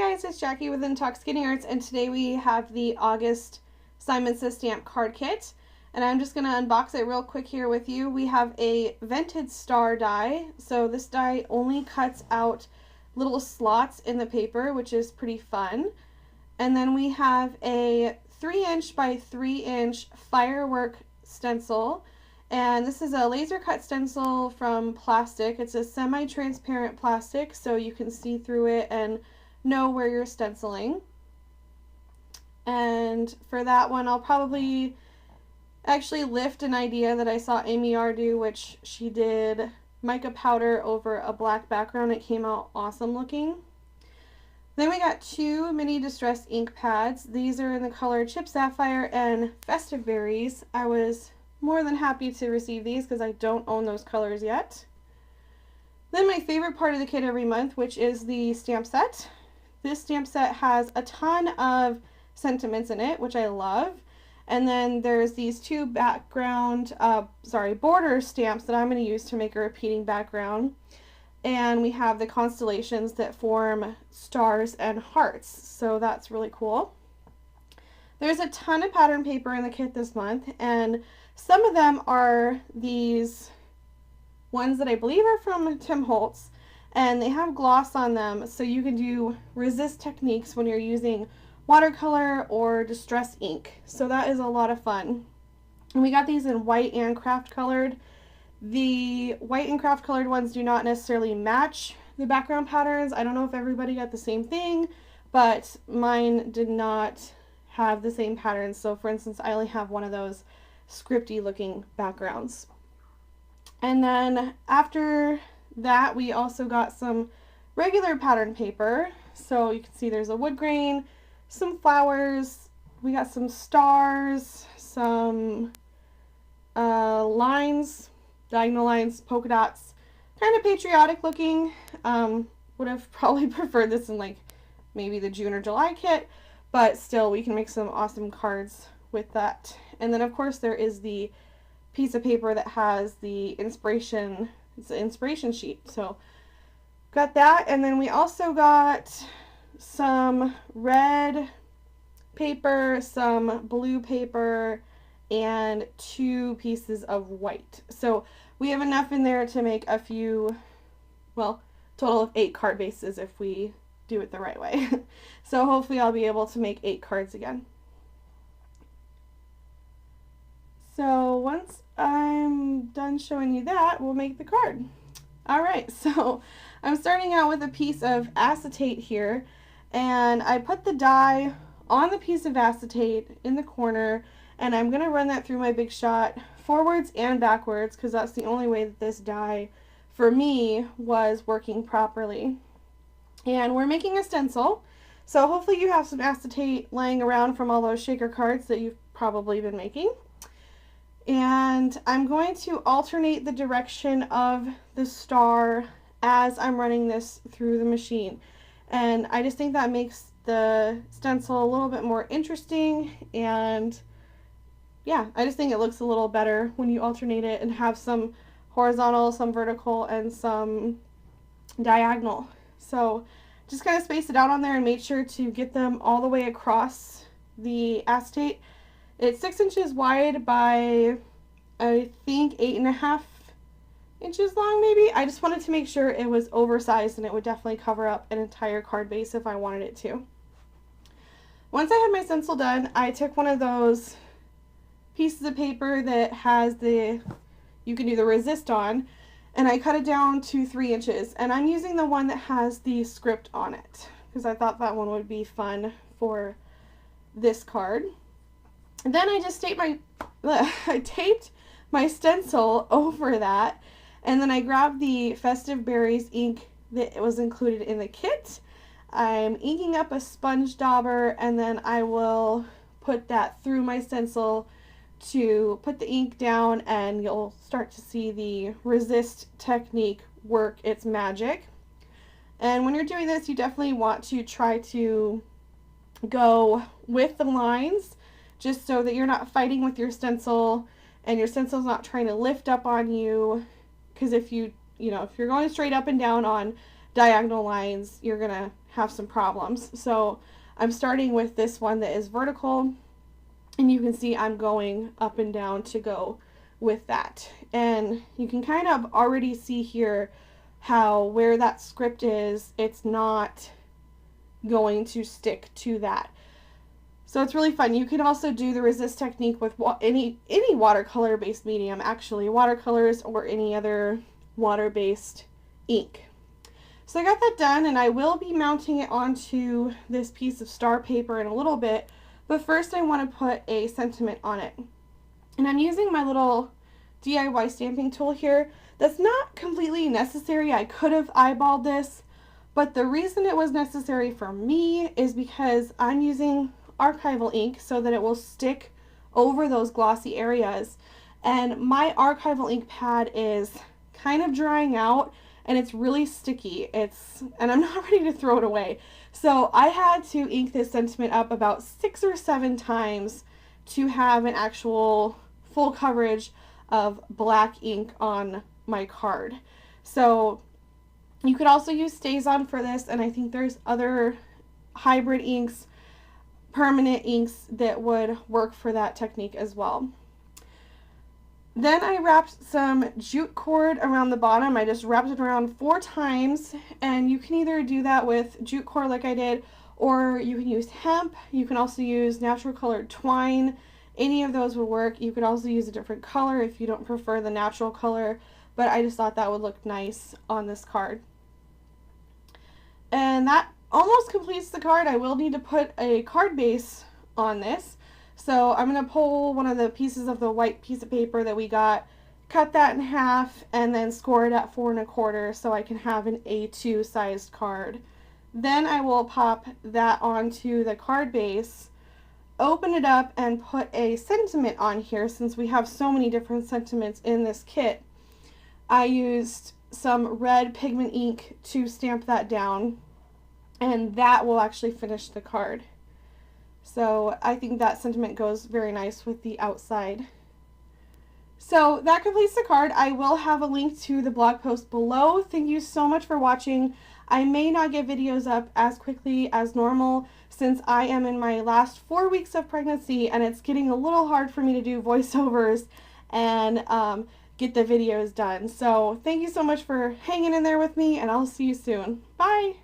guys, it's Jackie with Intoxicating Arts, and today we have the August Simon Says Stamp card kit, and I'm just going to unbox it real quick here with you. We have a vented star die, so this die only cuts out little slots in the paper, which is pretty fun. And then we have a 3" by 3" firework stencil, and this is a laser cut stencil from plastic. It's a semi-transparent plastic, so you can see through it and know where you're stenciling. And for that one, I'll probably actually lift an idea that I saw Amy R do, which she did mica powder over a black background. It came out awesome looking. Then we got 2 mini distress ink pads. These are in the color Chip Sapphire and Festive Berries. I was more than happy to receive these because I don't own those colors yet. Then my favorite part of the kit every month, which is the stamp set. This stamp set has a ton of sentiments in it, which I love. And then there's these 2 border stamps that I'm going to use to make a repeating background. And we have the constellations that form stars and hearts, so that's really cool. There's a ton of pattern paper in the kit this month, and some of them are these ones that I believe are from Tim Holtz, and they have gloss on them, so you can do resist techniques when you're using watercolor or distress ink. So that is a lot of fun. And we got these in white and craft colored. The white and craft colored ones do not necessarily match the background patterns. I don't know if everybody got the same thing, but mine did not have the same patterns. So for instance, I only have one of those scripty looking backgrounds. And then after that, we also got some regular pattern paper. So you can see there's a wood grain, some flowers, we got some stars, some lines, diagonal lines, polka dots, kind of patriotic looking. Would have probably preferred this in like maybe the June or July kit, but still we can make some awesome cards with that. And then of course there is the piece of paper that has the inspiration, it's an inspiration sheet. So got that, and then we also got some red paper, some blue paper, and 2 pieces of white. So we have enough in there to make a few, well, total of 8 card bases if we do it the right way. So hopefully I'll be able to make 8 cards again. So once I'm done showing you that, we'll make the card. Alright, so I'm starting out with a piece of acetate here, and I put the die on the piece of acetate in the corner, and I'm going to run that through my Big Shot forwards and backwards because that's the only way that this die for me was working properly. And we're making a stencil, so hopefully you have some acetate laying around from all those shaker cards that you've probably been making. And I'm going to alternate the direction of the star as I'm running this through the machine. And I just think that makes the stencil a little bit more interesting, and yeah, I just think it looks a little better when you alternate it and have some horizontal, some vertical, and some diagonal. So just kind of space it out on there and make sure to get them all the way across the acetate. It's 6 inches wide by, I think, 8.5 inches long maybe. I just wanted to make sure it was oversized and it would definitely cover up an entire card base if I wanted it to. Once I had my stencil done, I took one of those pieces of paper that has you can do the resist on, and I cut it down to 3 inches, and I'm using the one that has the script on it because I thought that one would be fun for this card. And then I just taped my stencil over that, and then I grabbed the Festive Berries ink that was included in the kit. I'm inking up a sponge dauber, and then I will put that through my stencil to put the ink down, and you'll start to see the resist technique work its magic. And when you're doing this, you definitely want to try to go with the lines, just so that you're not fighting with your stencil and your stencil's not trying to lift up on you, because if you're going straight up and down on diagonal lines, you're gonna have some problems. So I'm starting with this one that is vertical, and you can see I'm going up and down to go with that. And you can kind of already see here how where that script is, it's not going to stick to that. So it's really fun. You can also do the resist technique with any watercolor based medium, actually, watercolors or any other water based ink. So I got that done, and I will be mounting it onto this piece of star paper in a little bit, but first I want to put a sentiment on it. And I'm using my little DIY stamping tool here. That's not completely necessary. I could have eyeballed this, but the reason it was necessary for me is because I'm using archival ink so that it will stick over those glossy areas. And my archival ink pad is kind of drying out, and it's really sticky. And I'm not ready to throw it away. So I had to ink this sentiment up about 6 or 7 times to have an actual full coverage of black ink on my card. So you could also use StazOn for this, and I think there's other hybrid inks, permanent inks that would work for that technique as well. Then I wrapped some jute cord around the bottom. I just wrapped it around 4 times, and you can either do that with jute cord like I did, or you can use hemp. You can also use natural colored twine. Any of those would work. You could also use a different color if you don't prefer the natural color, but I just thought that would look nice on this card. And that almost completes the card. I will need to put a card base on this. So I'm going to pull one of the pieces of the white piece of paper that we got, cut that in half, and then score it at 4 1/4 so I can have an A2 sized card. Then I will pop that onto the card base, open it up, and put a sentiment on here. Since we have so many different sentiments in this kit, I used some red pigment ink to stamp that down, and that will actually finish the card. So I think that sentiment goes very nice with the outside. So that completes the card. I will have a link to the blog post below. Thank you so much for watching. I may not get videos up as quickly as normal since I am in my last 4 weeks of pregnancy, and it's getting a little hard for me to do voiceovers and get the videos done. So thank you so much for hanging in there with me, and I'll see you soon. Bye!